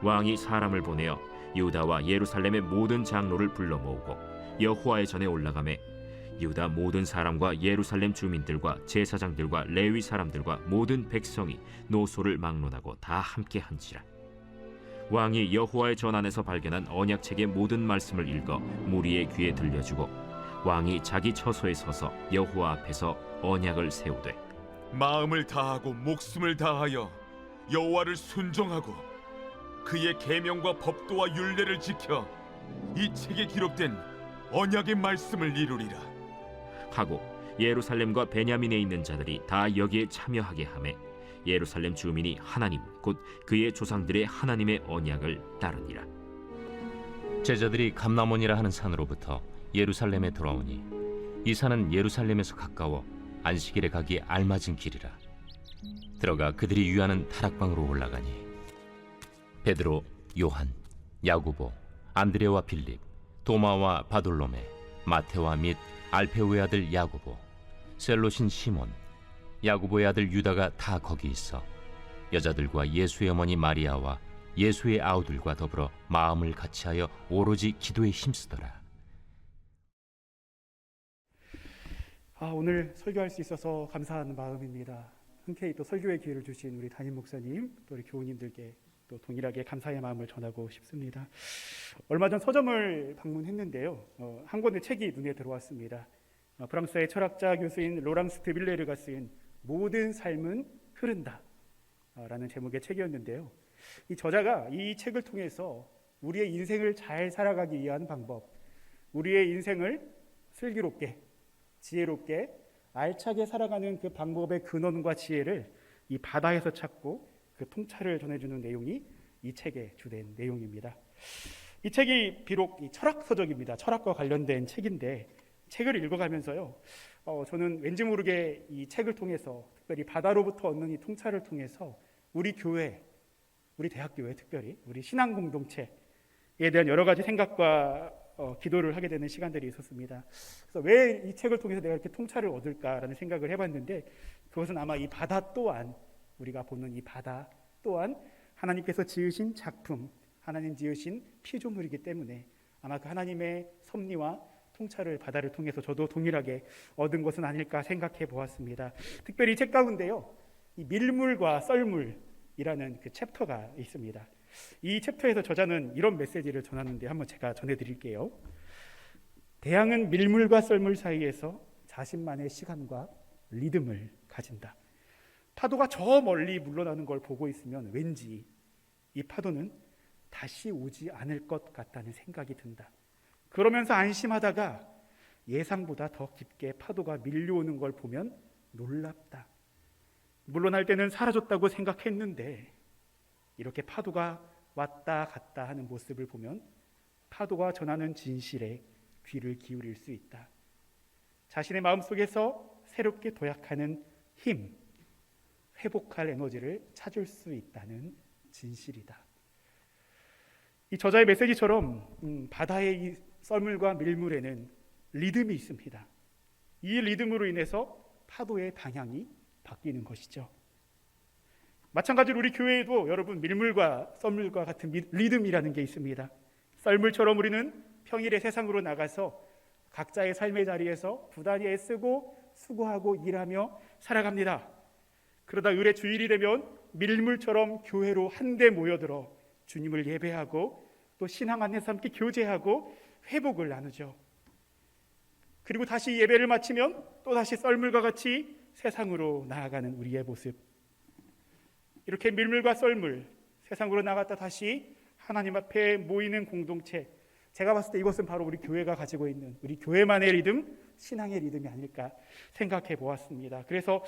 왕이 사람을 보내어 유다와 예루살렘의 모든 장로를 불러 모으고 여호와의 전에 올라가매 유다 모든 사람과 예루살렘 주민들과 제사장들과 레위 사람들과 모든 백성이 노소를 막론하고 다 함께 한지라. 왕이 여호와의 전 안에서 발견한 언약책의 모든 말씀을 읽어 무리의 귀에 들려주고 왕이 자기 처소에 서서 여호와 앞에서 언약을 세우되 마음을 다하고 목숨을 다하여 여호와를 순종하고 그의 계명과 법도와 율례를 지켜 이 책에 기록된 언약의 말씀을 이루리라 하고 예루살렘과 베냐민에 있는 자들이 다 여기에 참여하게 하매 예루살렘 주민이 하나님 곧 그의 조상들의 하나님의 언약을 따르니라. 제자들이 감람원이라 하는 산으로부터 예루살렘에 돌아오니 이 산은 예루살렘에서 가까워 안식일에 가기 알맞은 길이라. 들어가 그들이 유하는 다락방으로 올라가니 베드로, 요한, 야고보, 안드레와 빌립, 도마와 바돌로메, 마테와 및 알페오의 아들 야고보, 셀롯인 시몬, 야고보의 아들 유다가 다 거기 있어 여자들과 예수의 어머니 마리아와 예수의 아우들과 더불어 마음을 같이하여 오로지 기도에 힘쓰더라. 오늘 설교할 수 있어서 감사한 마음입니다. 흔쾌히 또 설교의 기회를 주신 우리 담임 목사님, 또 우리 교우님들께 또 동일하게 감사의 마음을 전하고 싶습니다. 얼마 전 서점을 방문했는데요. 한 권의 책이 눈에 들어왔습니다. 프랑스의 철학자 교수인 로랑스트 빌레르가 쓴 모든 삶은 흐른다 라는 제목의 책이었는데요. 이 저자가 이 책을 통해서 우리의 인생을 잘 살아가기 위한 방법, 우리의 인생을 슬기롭게, 지혜롭게, 알차게 살아가는 그 방법의 근원과 지혜를 이 바다에서 찾고 그 통찰을 전해주는 내용이 이 책의 주된 내용입니다. 이 책이 비록 철학서적입니다. 철학과 관련된 책인데 책을 읽어가면서요, 저는 왠지 모르게 이 책을 통해서, 특별히 바다로부터 얻는 이 통찰을 통해서 우리 교회, 우리 대학교회, 특별히 우리 신앙 공동체에 대한 여러 가지 생각과 기도를 하게 되는 시간들이 있었습니다. 그래서 왜 이 책을 통해서 내가 이렇게 통찰을 얻을까라는 생각을 해봤는데, 그것은 아마 이 바다 또한, 우리가 보는 이 바다 또한 하나님께서 지으신 작품, 하나님 지으신 피조물이기 때문에 아마 그 하나님의 섭리와 통찰을 바다를 통해서 저도 동일하게 얻은 것은 아닐까 생각해 보았습니다. 특별히 이 책 가운데요, 이 밀물과 썰물이라는 그 챕터가 있습니다. 이 챕터에서 저자는 이런 메시지를 전하는데 한번 제가 전해드릴게요. 대양은 밀물과 썰물 사이에서 자신만의 시간과 리듬을 가진다. 파도가 저 멀리 물러나는 걸 보고 있으면 왠지 이 파도는 다시 오지 않을 것 같다는 생각이 든다. 그러면서 안심하다가 예상보다 더 깊게 파도가 밀려오는 걸 보면 놀랍다. 물러날 때는 사라졌다고 생각했는데 이렇게 파도가 왔다 갔다 하는 모습을 보면 파도가 전하는 진실에 귀를 기울일 수 있다. 자신의 마음속에서 새롭게 도약하는 힘, 회복할 에너지를 찾을 수 있다는 진실이다. 이 저자의 메시지처럼 바다의 이 썰물과 밀물에는 리듬이 있습니다. 이 리듬으로 인해서 파도의 방향이 바뀌는 것이죠. 마찬가지로 우리 교회에도 여러분 밀물과 썰물과 같은 리듬이라는 게 있습니다. 썰물처럼 우리는 평일에 세상으로 나가서 각자의 삶의 자리에서 부단히 애쓰고 수고하고 일하며 살아갑니다. 그러다 을의 주일이 되면 밀물처럼 교회로 한데 모여들어 주님을 예배하고 또 신앙 안에서 함께 교제하고 회복을 나누죠. 그리고 다시 예배를 마치면 또다시 썰물과 같이 세상으로 나아가는 우리의 모습. 이렇게 밀물과 썰물, 세상으로 나갔다 다시 하나님 앞에 모이는 공동체. 제가 봤을 때 이것은 바로 우리 교회가 가지고 있는 우리 교회만의 리듬, 신앙의 리듬이 아닐까 생각해 보았습니다. 그래서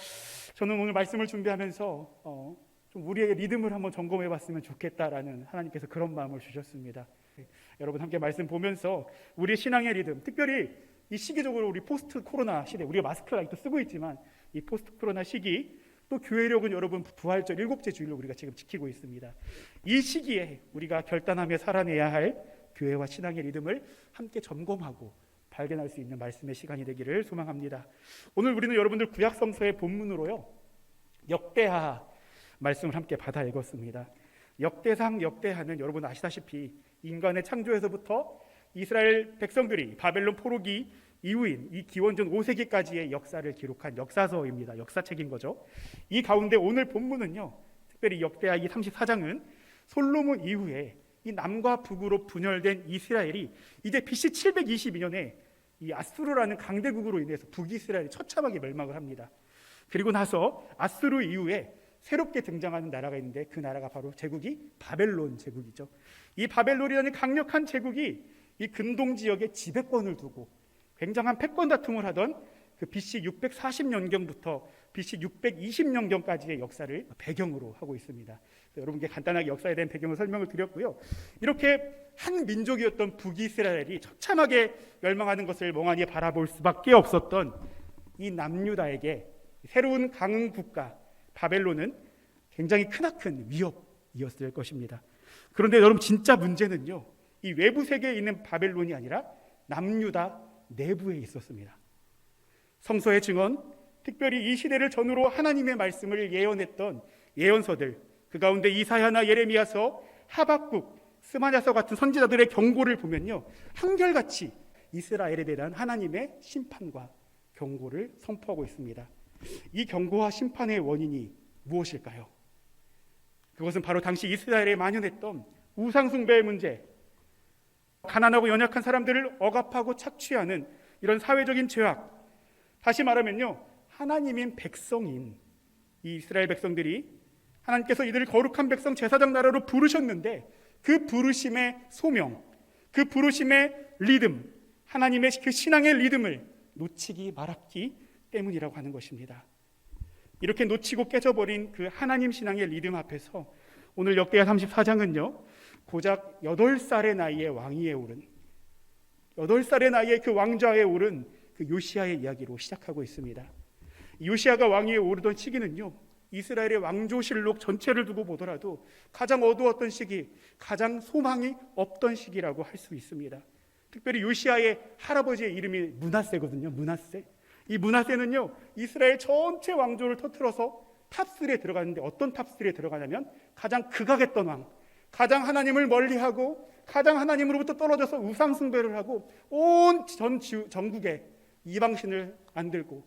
저는 오늘 말씀을 준비하면서 좀 우리의 리듬을 한번 점검해 봤으면 좋겠다라는 하나님께서 그런 마음을 주셨습니다. 여러분 함께 말씀 보면서 우리의 신앙의 리듬, 특별히 이 시기적으로 우리 포스트 코로나 시대, 우리가 마스크를 아직도 쓰고 있지만 이 포스트 코로나 시기, 또 교회력은 여러분 부활절 7째 주일로 우리가 지금 지키고 있습니다. 이 시기에 우리가 결단하며 살아내야 할 교회와 신앙의 리듬을 함께 점검하고 발견할 수 있는 말씀의 시간이 되기를 소망합니다. 오늘 우리는 여러분들 구약성서의 본문으로요, 역대하 말씀을 함께 받아 읽었습니다. 역대상 역대하는 여러분 아시다시피 인간의 창조에서부터 이스라엘 백성들이 바벨론 포로기 이후인 이 기원전 5세기까지의 역사를 기록한 역사서입니다. 역사책인 거죠. 이 가운데 오늘 본문은요, 특별히 역대하기 34장은 솔로몬 이후에 이 남과 북으로 분열된 이스라엘이 이제 BC 722년에 이 아수르라는 강대국으로 인해서 북이스라엘이 처참하게 멸망을 합니다. 그리고 나서 아수르 이후에 새롭게 등장하는 나라가 있는데 그 나라가 바로 제국이 바벨론 제국이죠. 이 바벨론이라는 강력한 제국이 이 근동 지역에 지배권을 두고 굉장한 패권 다툼을 하던 그 BC 640년경부터 BC 620년경까지의 역사를 배경으로 하고 있습니다. 여러분께 간단하게 역사에 대한 배경을 설명을 드렸고요. 이렇게 한 민족이었던 북이스라엘이 처참하게 멸망하는 것을 멍하니 바라볼 수밖에 없었던 이 남유다에게 새로운 강흥 국가 바벨론은 굉장히 크나큰 위협이었을 것입니다. 그런데 여러분 진짜 문제는요, 이 외부 세계에 있는 바벨론이 아니라 남유다 내부에 있었습니다. 성서의 증언, 특별히 이 시대를 전후로 하나님의 말씀을 예언했던 예언서들, 그 가운데 이사야나 예레미야서, 하박국, 스마냐서 같은 선지자들의 경고를 보면요, 한결같이 이스라엘에 대한 하나님의 심판과 경고를 선포하고 있습니다. 이 경고와 심판의 원인이 무엇일까요? 그것은 바로 당시 이스라엘에 만연했던 우상숭배의 문제, 가난하고 연약한 사람들을 억압하고 착취하는 이런 사회적인 죄악, 다시 말하면요, 하나님인 백성인 이 이스라엘 백성들이 하나님께서 이들을 거룩한 백성 제사장 나라로 부르셨는데 그 부르심의 소명, 그 부르심의 리듬, 하나님의 그 신앙의 리듬을 놓치기 말았기 때문이라고 하는 것입니다. 이렇게 놓치고 깨져버린 그 하나님 신앙의 리듬 앞에서 오늘 역대하 34장은요, 고작 8살의 나이에 왕위에 오른, 8살의 나이에 그 왕좌에 오른 그 요시야의 이야기로 시작하고 있습니다. 요시야가 왕위에 오르던 시기는요, 이스라엘의 왕조실록 전체를 두고 보더라도 가장 어두웠던 시기, 가장 소망이 없던 시기라고 할 수 있습니다. 특별히 요시야의 할아버지의 이름이 므낫세거든요. 므낫세. 이 므낫세는요, 이스라엘 전체 왕조를 터뜨려서 탑3에 들어가는데, 어떤 탑3에 들어가냐면 가장 극악했던 왕, 가장 하나님을 멀리하고 가장 하나님으로부터 떨어져서 우상 숭배를 하고 온 전국에 이방신을 만들고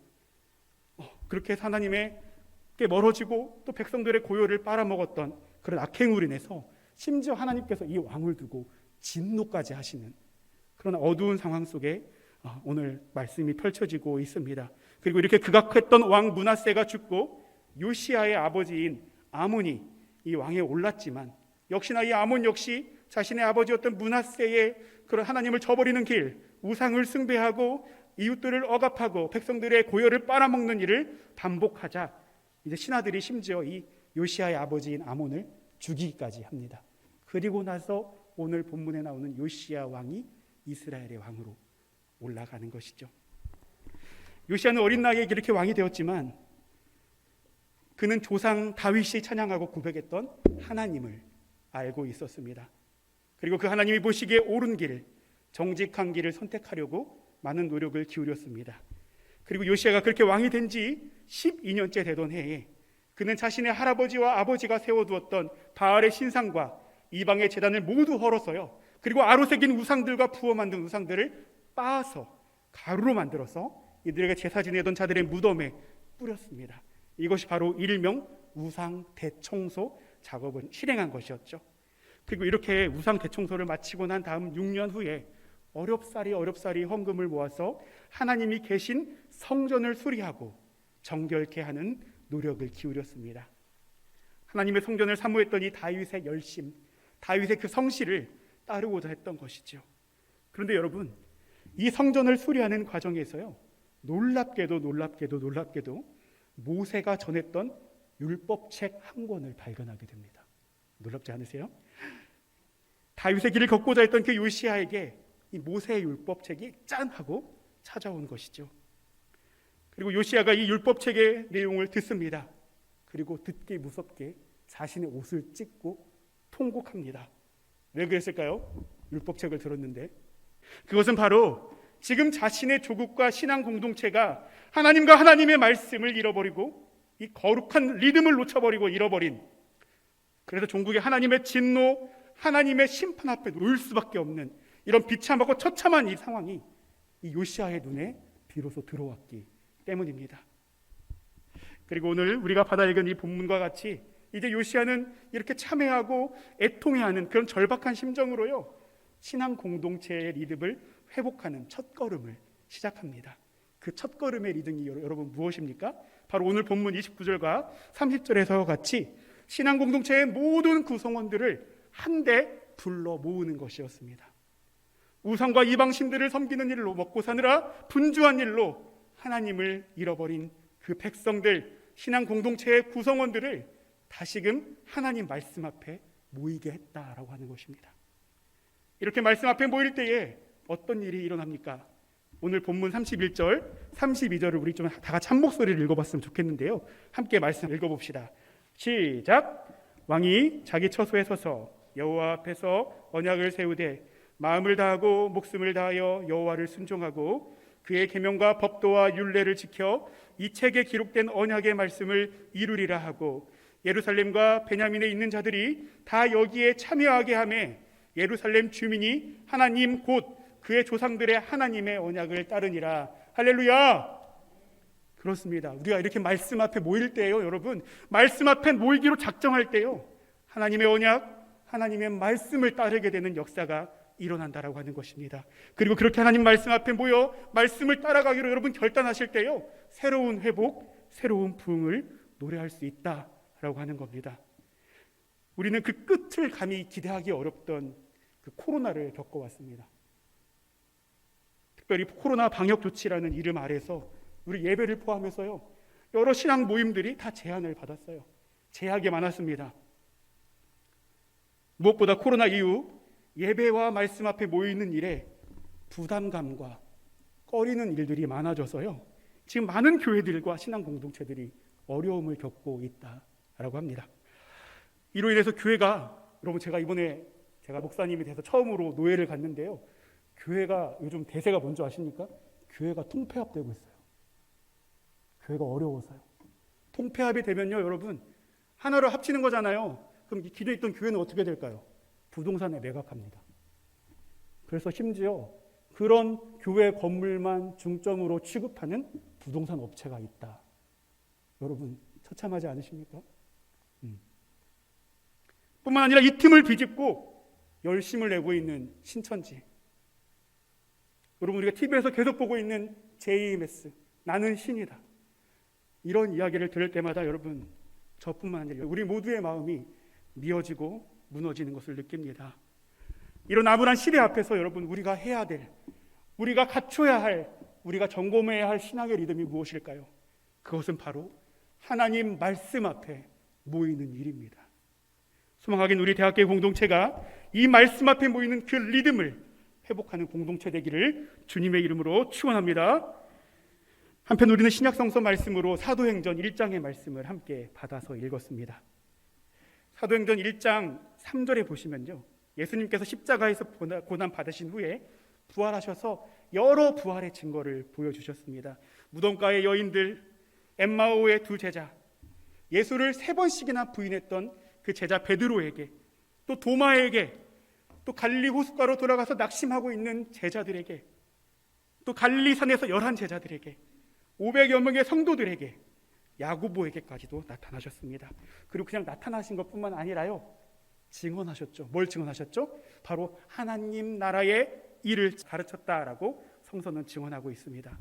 그렇게 해서 하나님께 멀어지고 또 백성들의 고요를 빨아먹었던 그런 악행으로 인해서 심지어 하나님께서 이 왕을 두고 진노까지 하시는 그런 어두운 상황 속에 오늘 말씀이 펼쳐지고 있습니다. 그리고 이렇게 극악했던 왕 므낫세가 죽고 요시야의 아버지인 아몬이 이 왕에 올랐지만 역시나 이 아몬 역시 자신의 아버지였던 므낫세의 그런 하나님을 저버리는 길, 우상을 숭배하고 이웃들을 억압하고 백성들의 고열을 빨아먹는 일을 반복하자 이제 신하들이 심지어 이 요시야의 아버지인 아몬을 죽이기까지 합니다. 그리고 나서 오늘 본문에 나오는 요시야 왕이 이스라엘의 왕으로 올라가는 것이죠. 요시야는 어린 나이에 이렇게 왕이 되었지만 그는 조상 다윗이 찬양하고 고백했던 하나님을 알고 있었습니다. 그리고 그 하나님이 보시기에 옳은 길, 정직한 길을 선택하려고 많은 노력을 기울였습니다. 그리고 요시야가 그렇게 왕이 된 지 12년째 되던 해에 그는 자신의 할아버지와 아버지가 세워두었던 바알의 신상과 이방의 제단을 모두 헐어서요, 그리고 아로새긴 우상들과 부어 만든 우상들을 빻아서 가루로 만들어서 이들에게 제사 지내던 자들의 무덤에 뿌렸습니다. 이것이 바로 일명 우상 대청소 작업을 실행한 것이었죠. 그리고 이렇게 우상 대청소를 마치고 난 다음 6년 후에 어렵사리 헌금을 모아서 하나님이 계신 성전을 수리하고 정결케 하는 노력을 기울였습니다. 하나님의 성전을 사모했던 이 다윗의 열심, 다윗의 그 성실을 따르고자 했던 것이죠. 그런데 여러분, 이 성전을 수리하는 과정에서요, 놀랍게도 모세가 전했던 율법책 한 권을 발견하게 됩니다. 놀랍지 않으세요? 다윗의 길을 걷고자 했던 그 요시야에게 이 모세의 율법책이 짠 하고 찾아온 것이죠. 그리고 요시야가 이 율법책의 내용을 듣습니다. 그리고 듣기 무섭게 자신의 옷을 찢고 통곡합니다. 왜 그랬을까요? 율법책을 들었는데 그것은 바로 지금 자신의 조국과 신앙 공동체가 하나님과 하나님의 말씀을 잃어버리고 이 거룩한 리듬을 놓쳐버리고 잃어버린 그래서 종국이 하나님의 진노, 하나님의 심판 앞에 놓일 수밖에 없는 이런 비참하고 처참한 이 상황이 이 요시야의 눈에 비로소 들어왔기 때문입니다. 그리고 오늘 우리가 받아 읽은 이 본문과 같이 이제 요시야는 이렇게 참회하고 애통해하는 그런 절박한 심정으로요, 신앙 공동체의 리듬을 회복하는 첫걸음을 시작합니다. 그 첫걸음의 리듬이 여러분 무엇입니까? 바로 오늘 본문 29절과 30절에서 같이 신앙 공동체의 모든 구성원들을 한데 불러 모으는 것이었습니다. 우상과 이방신들을 섬기는 일로 먹고 사느라 분주한 일로 하나님을 잃어버린 그 백성들, 신앙 공동체의 구성원들을 다시금 하나님 말씀 앞에 모이게 했다라고 하는 것입니다. 이렇게 말씀 앞에 모일 때에 어떤 일이 일어납니까? 오늘 본문 31절, 32절을 우리 좀 다 같이 한 목소리를 읽어봤으면 좋겠는데요. 함께 말씀 읽어봅시다. 시작. 왕이 자기 처소에 서서 여호와 앞에서 언약을 세우되 마음을 다하고 목숨을 다하여 여호와를 순종하고 그의 계명과 법도와 율례를 지켜 이 책에 기록된 언약의 말씀을 이루리라 하고 예루살렘과 베냐민에 있는 자들이 다 여기에 참여하게 하매 예루살렘 주민이 하나님 곧 그의 조상들의 하나님의 언약을 따르니라. 할렐루야. 그렇습니다. 우리가 이렇게 말씀 앞에 모일 때요, 여러분, 말씀 앞에 모이기로 작정할 때요, 하나님의 언약, 하나님의 말씀을 따르게 되는 역사가 일어난다라고 하는 것입니다. 그리고 그렇게 하나님 말씀 앞에 모여 말씀을 따라가기로 여러분 결단하실 때요, 새로운 회복, 새로운 부흥을 노래할 수 있다라고 하는 겁니다. 우리는 그 끝을 감히 기대하기 어렵던 그 코로나를 겪어왔습니다. 특별히 코로나 방역 조치라는 이름 아래서 우리 예배를 포함해서요, 여러 신앙 모임들이 다 제한을 받았어요. 제약이 많았습니다. 무엇보다 코로나 이후 예배와 말씀 앞에 모이는 일에 부담감과 꺼리는 일들이 많아져서요, 지금 많은 교회들과 신앙 공동체들이 어려움을 겪고 있다라고 합니다. 이로 인해서 교회가, 여러분, 제가 이번에 제가 목사님이 돼서 처음으로 노예를 갔는데요, 교회가 요즘 대세가 뭔지 아십니까? 교회가 통폐합되고 있어요. 교회가 어려워서요. 통폐합이 되면요, 여러분, 하나로 합치는 거잖아요. 그럼 기존에 있던 교회는 어떻게 될까요? 부동산에 매각합니다. 그래서 심지어 그런 교회 건물만 중점으로 취급하는 부동산 업체가 있다. 여러분, 처참하지 않으십니까? 뿐만 아니라 이 틈을 비집고 열심을 내고 있는 신천지, 여러분, 우리가 TV에서 계속 보고 있는 JMS, 나는 신이다, 이런 이야기를 들을 때마다 여러분, 저뿐만 아니라 우리 모두의 마음이 미어지고 무너지는 것을 느낍니다. 이런 암울한 시대 앞에서 여러분, 우리가 해야 될, 우리가 갖춰야 할, 우리가 점검해야 할 신앙의 리듬이 무엇일까요? 그것은 바로 하나님 말씀 앞에 모이는 일입니다. 소망하긴 우리 대학교 공동체가 이 말씀 앞에 모이는 그 리듬을 회복하는 공동체 되기를 주님의 이름으로 축원합니다. 한편 우리는 신약성서 말씀으로 사도행전 1장의 말씀을 함께 받아서 읽었습니다. 사도행전 1장 3절에 보시면요, 예수님께서 십자가에서 고난 받으신 후에 부활하셔서 여러 부활의 증거를 보여주셨습니다. 무덤가의 여인들, 엠마오의 두 제자, 예수를 3번씩이나 부인했던 그 제자 베드로에게, 또 도마에게, 또 갈릴리 호숫가로 돌아가서 낙심하고 있는 제자들에게, 또 갈릴리산에서 11 제자들에게, 500여 명의 성도들에게, 야고보에게까지도 나타나셨습니다. 그리고 그냥 나타나신 것뿐만 아니라요, 증언하셨죠. 뭘 증언하셨죠? 바로 하나님 나라의 일을 가르쳤다라고 성서는 증언하고 있습니다.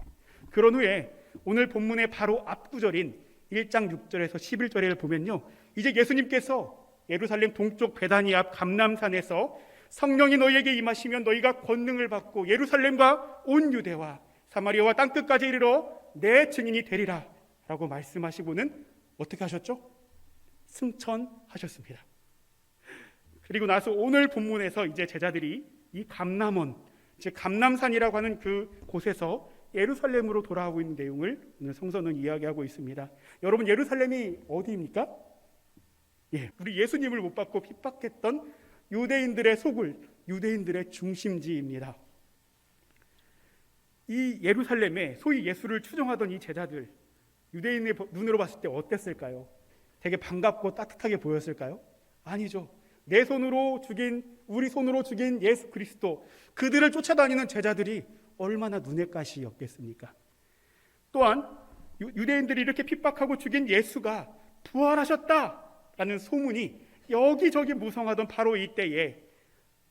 그런 후에 오늘 본문의 바로 앞구절인 1장 6절에서 11절을 보면요, 이제 예수님께서 예루살렘 동쪽 베다니 앞 감람산에서 성령이 너희에게 임하시면 너희가 권능을 받고 예루살렘과 온 유대와 사마리아와 땅끝까지 이르러 내 증인이 되리라 라고 말씀하시고는 어떻게 하셨죠? 승천하셨습니다. 그리고 나서 오늘 본문에서 이제 제자들이 이 감람원, 즉 감람산이라고 하는 그 곳에서 예루살렘으로 돌아오고 있는 내용을 오늘 성서는 이야기하고 있습니다. 여러분, 예루살렘이 어디입니까? 우리 예수님을 못 받고 핍박했던 유대인들의 소굴, 유대인들의 중심지입니다. 이 예루살렘에 소위 예수를 추종하던 이 제자들, 유대인의 눈으로 봤을 때 어땠을까요? 되게 반갑고 따뜻하게 보였을까요? 아니죠. 내 손으로 죽인, 우리 손으로 죽인 예수 그리스도, 그들을 쫓아다니는 제자들이 얼마나 눈의 가시였겠습니까? 또한 유대인들이 이렇게 핍박하고 죽인 예수가 부활하셨다라는 소문이 여기저기 무성하던 바로 이때에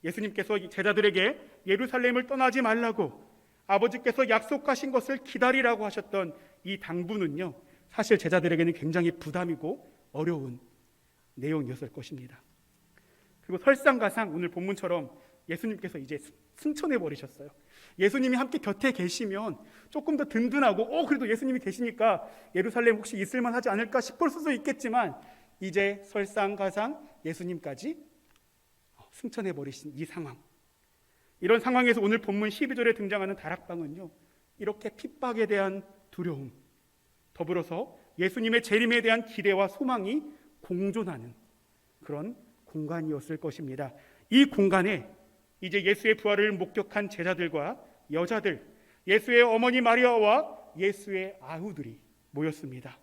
예수님께서 제자들에게 예루살렘을 떠나지 말라고 아버지께서 약속하신 것을 기다리라고 하셨던 이 당부는요, 사실 제자들에게는 굉장히 부담이고 어려운 내용이었을 것입니다. 그리고 설상가상 오늘 본문처럼 예수님께서 이제 승천해 버리셨어요. 예수님이 함께 곁에 계시면 조금 더 든든하고 그래도 예수님이 계시니까 예루살렘 혹시 있을만 하지 않을까 싶을 수도 있겠지만, 이제 설상가상 예수님까지 승천해 버리신 이 상황, 이런 상황에서 오늘 본문 12절에 등장하는 다락방은요, 이렇게 핍박에 대한 두려움, 더불어서 예수님의 재림에 대한 기대와 소망이 공존하는 그런 공간이었을 것입니다. 이 공간에 이제 예수의 부활을 목격한 제자들과 여자들, 예수의 어머니 마리아와 예수의 아우들이 모였습니다.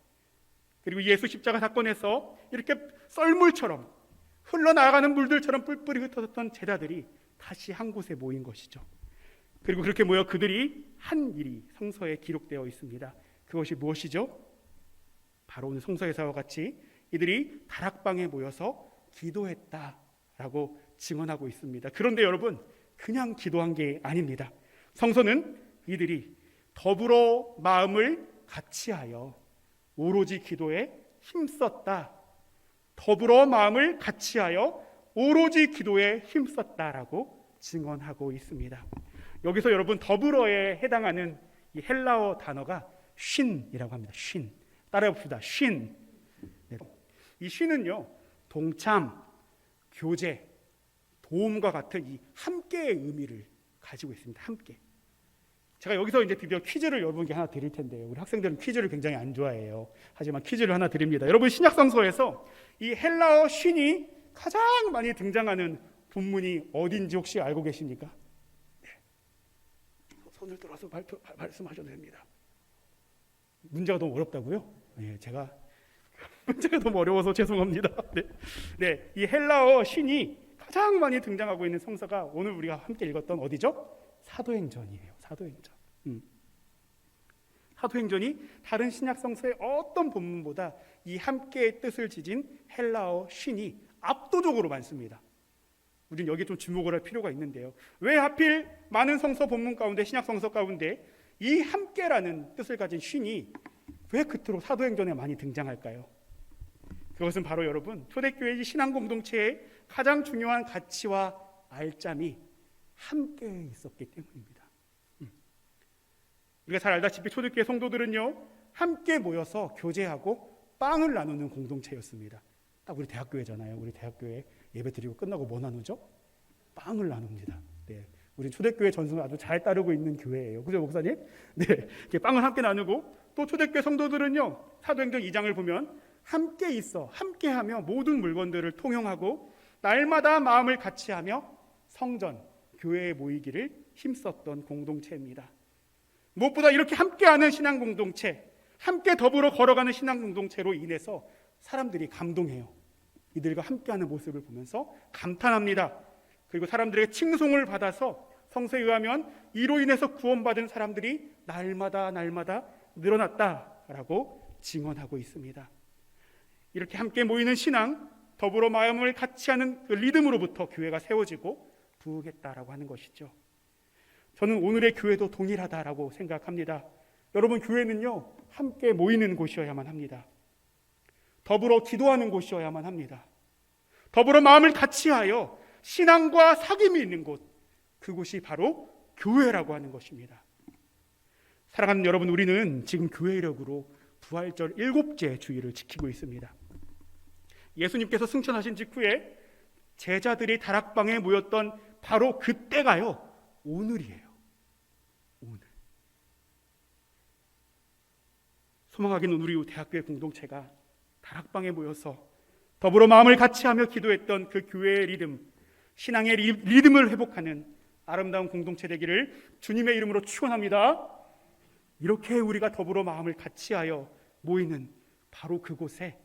그리고 예수 십자가 사건에서 이렇게 썰물처럼 흘러나가는 물들처럼 뿔뿔이 흩어졌던 제자들이 다시 한 곳에 모인 것이죠. 그리고 그렇게 모여 그들이 한 일이 성서에 기록되어 있습니다. 그것이 무엇이죠? 바로 오늘 성서에서와 같이 이들이 다락방에 모여서 기도했다라고 증언하고 있습니다. 그런데 여러분, 그냥 기도한 게 아닙니다. 성서는 이들이 더불어 마음을 같이하여 오로지 기도에 힘썼다, 더불어 마음을 같이하여 오로지 기도에 힘썼다라고 증언하고 있습니다. 여기서 여러분, 더불어에 해당하는 이 헬라어 단어가 쉰이라고 합니다. 쉰. 따라해 봅시다. 쉰. 네. 이 쉰은요, 동참, 교제, 도움과 같은 이 함께의 의미를 가지고 있습니다. 함께. 제가 여기서 이제 드디어 퀴즈를 여러분께 하나 드릴 텐데요. 우리 학생들은 퀴즈를 굉장히 안 좋아해요. 하지만 퀴즈를 하나 드립니다. 여러분, 신약성서에서 이 헬라어 쉰이 가장 많이 등장하는 본문이 어딘지 혹시 알고 계십니까? 네. 손을 들어서 말씀하셔도 됩니다. 문제가 너무 어렵다고요? 네, 제가 문제가 너무 어려워서 죄송합니다. 네, 이 헬라어 쉰이 가장 많이 등장하고 있는 성서가 오늘 우리가 함께 읽었던 어디죠? 사도행전이에요. 사도행전. 사도행전이 다른 신약 성서의 어떤 본문보다 이 함께의 뜻을 지닌 헬라어 쉰이 압도적으로 많습니다. 우리는 여기에 좀 주목을 할 필요가 있는데요. 왜 하필 많은 성서 본문 가운데, 신약 성서 가운데 이 함께라는 뜻을 가진 쉰이 왜 그토록 사도행전에 많이 등장할까요? 그것은 바로 여러분, 초대교회의 신앙 공동체의 가장 중요한 가치와 알짬이 함께 있었기 때문입니다. 우리가 잘 알다시피 초대교회 성도들은요, 함께 모여서 교제하고 빵을 나누는 공동체였습니다. 딱 우리 대학교회잖아요. 우리 대학교회 예배 드리고 끝나고 뭐 나누죠? 빵을 나눕니다. 네, 우리 초대교회 전승을 아주 잘 따르고 있는 교회예요. 그죠, 목사님? 네, 이렇게 빵을 함께 나누고, 또 초대교회 성도들은요, 사도행전 2장을 보면 함께 있어, 함께하며 모든 물건들을 통용하고 날마다 마음을 같이하며 성전, 교회에 모이기를 힘썼던 공동체입니다. 무엇보다 이렇게 함께하는 신앙 공동체, 함께 더불어 걸어가는 신앙 공동체로 인해서 사람들이 감동해요. 이들과 함께하는 모습을 보면서 감탄합니다. 그리고 사람들에게 칭송을 받아서 성서에 의하면 이로 인해서 구원받은 사람들이 날마다 늘어났다라고 증언하고 있습니다. 이렇게 함께 모이는 신앙, 더불어 마음을 같이 하는 그 리듬으로부터 교회가 세워지고 부흥했다라고 하는 것이죠. 저는 오늘의 교회도 동일하다라고 생각합니다. 여러분, 교회는요, 함께 모이는 곳이어야만 합니다. 더불어 기도하는 곳이어야만 합니다. 더불어 마음을 같이하여 신앙과 사귐이 있는 곳, 그곳이 바로 교회라고 하는 것입니다. 사랑하는 여러분, 우리는 지금 교회 이력으로 부활절 7째 주일을 지키고 있습니다. 예수님께서 승천하신 직후에 제자들이 다락방에 모였던 바로 그때가요, 오늘이에요. 오늘. 소망하기는 우리 대학교의 공동체가 다락방에 모여서 더불어 마음을 같이하며 기도했던 그 교회의 리듬, 신앙의 리듬을 회복하는 아름다운 공동체 되기를 주님의 이름으로 축원합니다. 이렇게 우리가 더불어 마음을 같이하여 모이는 바로 그곳에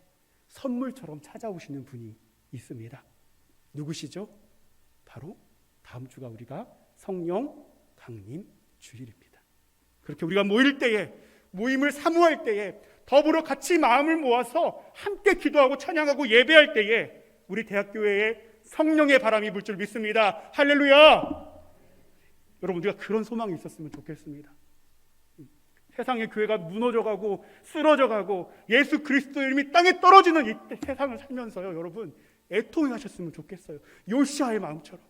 선물처럼 찾아오시는 분이 있습니다. 누구시죠? 바로 다음 주가 우리가 성령 강림 주일입니다. 그렇게 우리가 모일 때에, 모임을 사모할 때에, 더불어 같이 마음을 모아서 함께 기도하고 찬양하고 예배할 때에 우리 대학교회에 성령의 바람이 불 줄 믿습니다. 할렐루야! 여러분, 우리가 그런 소망이 있었으면 좋겠습니다. 세상의 교회가 무너져가고 쓰러져가고 예수 그리스도의 이름이 땅에 떨어지는 이 세상을 살면서요, 여러분 애통해 하셨으면 좋겠어요. 요시아의 마음처럼.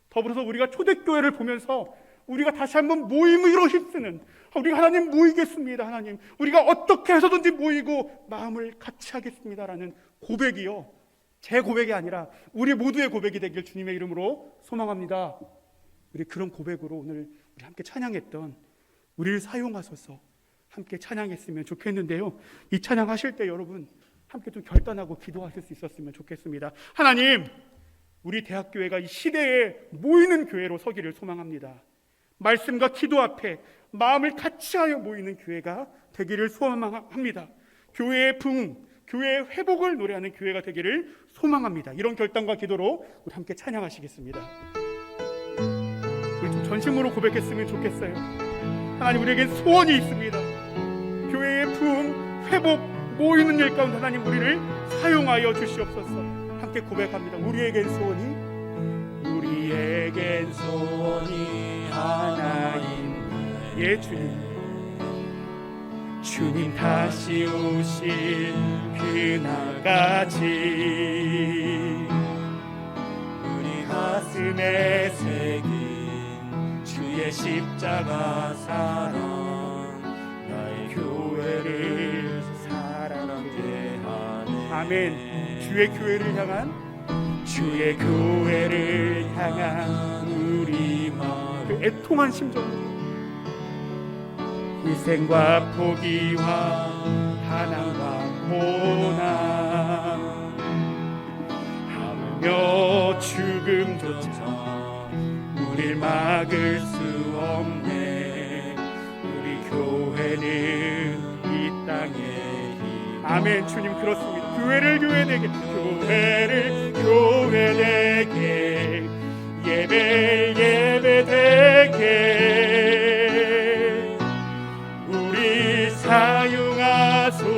더불어서 우리가 초대교회를 보면서 우리가 다시 한번 모임으로 힘쓰는, 우리가 하나님 모이겠습니다. 하나님, 우리가 어떻게 해서든지 모이고 마음을 같이 하겠습니다라는 고백이요, 제 고백이 아니라 우리 모두의 고백이 되길 주님의 이름으로 소망합니다. 우리 그런 고백으로 오늘 우리 함께 찬양했던 우리를 사용하소서 함께 찬양했으면 좋겠는데요. 이 찬양하실 때 여러분 함께 좀 결단하고 기도하실 수 있었으면 좋겠습니다. 하나님, 우리 대학교회가 이 시대에 모이는 교회로 서기를 소망합니다. 말씀과 기도 앞에 마음을 같이하여 모이는 교회가 되기를 소망합니다. 교회의 부흥, 교회의 회복을 노래하는 교회가 되기를 소망합니다. 이런 결단과 기도로 우리 함께 찬양하시겠습니다. 우리 좀 전심으로 고백했으면 좋겠어요. 하나님, 우리에겐 소원이 있습니다. 교회의 부흥, 회복, 모이는 일 가운데 하나님 우리를 사용하여 주시옵소서. 함께 고백합니다. 우리에겐 소원이 하나 있네. 예, 주님 다시 오실 그날까지 우리 가슴에 새긴 주의 십자가 사랑, 나의 교회를 사랑하게 하네. 아멘. 주의 교회를 향한 우리 마음, 그 애통한 심정, 희생과 포기와 한함과 고난, 하며 죽음조차 우릴 막을 수 없네. 우리 교회는 이 땅의 힘. 아멘. 주님, 그렇습니다. 교회를 교회되게, 예배되게 우리 사용하소서.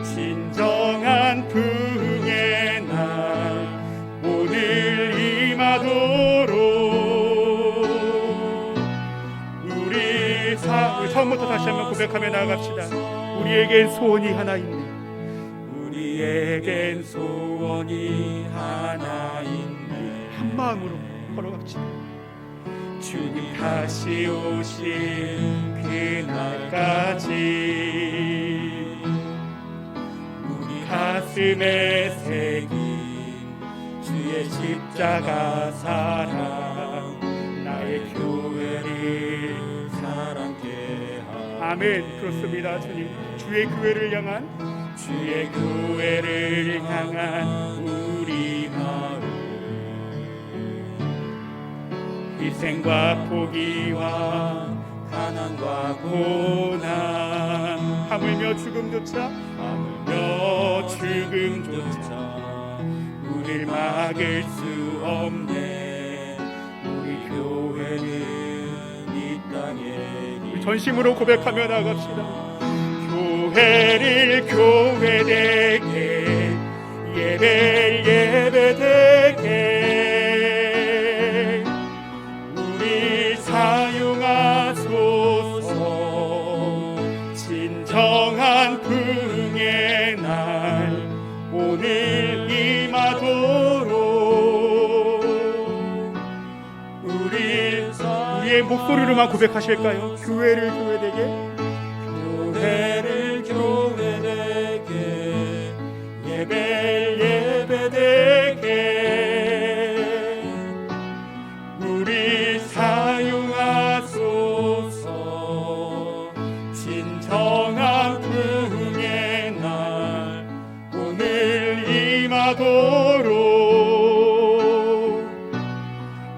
진정한 부흥의 날 오늘 임하도록 우리 처음부터 다시 한번 고백하며 나아갑시다. 우리에겐 소원이 하나 있네. 우리에겐 소원이 하나 있네. 한 마음으로 걸어갑시다. 주님 다시 오실 그날까지 우리 가슴에 새긴 주의 십자가 사랑, 나의 교회를 사랑케 하네. 아멘. 그렇습니다. 주님, 주의 교회를 향한 우리 마음, 희생과 포기와 가난과 고난, 하물며 죽음조차 우릴 막을 수 없네. 우리 교회는 이 땅에 전심으로 고백하며 나갑시다. 교회를 교회되게, 예배되게 우리 사용하소서. 진정한 부흥의 날 오늘 임하도록 우리의 목소리로만 고백하실까요? 교회를 교회되게, 예배되게 우리 사용하소서. 진정한 부흥의 날 오늘 임하도록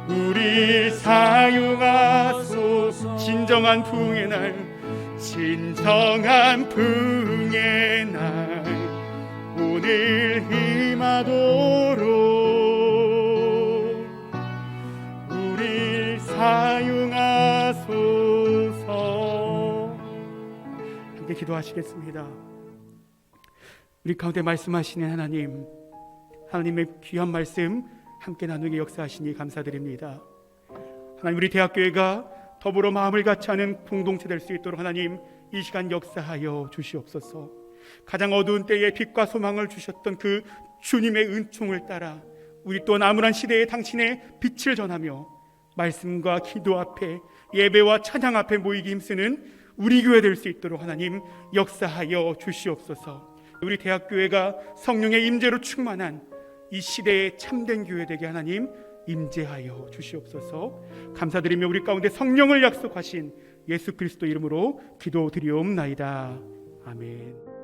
우리 사용하소서. 진정한 부흥의 날, 진정한 부흥의 날 오늘 늘 힘하도록 우릴 사용하소서. 함께 기도하시겠습니다. 우리 가운데 말씀하시는 하나님, 하나님의 귀한 말씀 함께 나누게 역사하시니 감사드립니다. 하나님, 우리 대학교회가 더불어 마음을 같이 하는 공동체 될 수 있도록 하나님 이 시간 역사하여 주시옵소서. 가장 어두운 때에 빛과 소망을 주셨던 그 주님의 은총을 따라 우리 또한 암울한 시대에 당신의 빛을 전하며 말씀과 기도 앞에, 예배와 찬양 앞에 모이기 힘쓰는 우리 교회 될 수 있도록 하나님 역사하여 주시옵소서. 우리 대학교회가 성령의 임재로 충만한 이 시대의 참된 교회 되게 하나님 임재하여 주시옵소서. 감사드리며 우리 가운데 성령을 약속하신 예수 그리스도 이름으로 기도드리옵나이다. 아멘.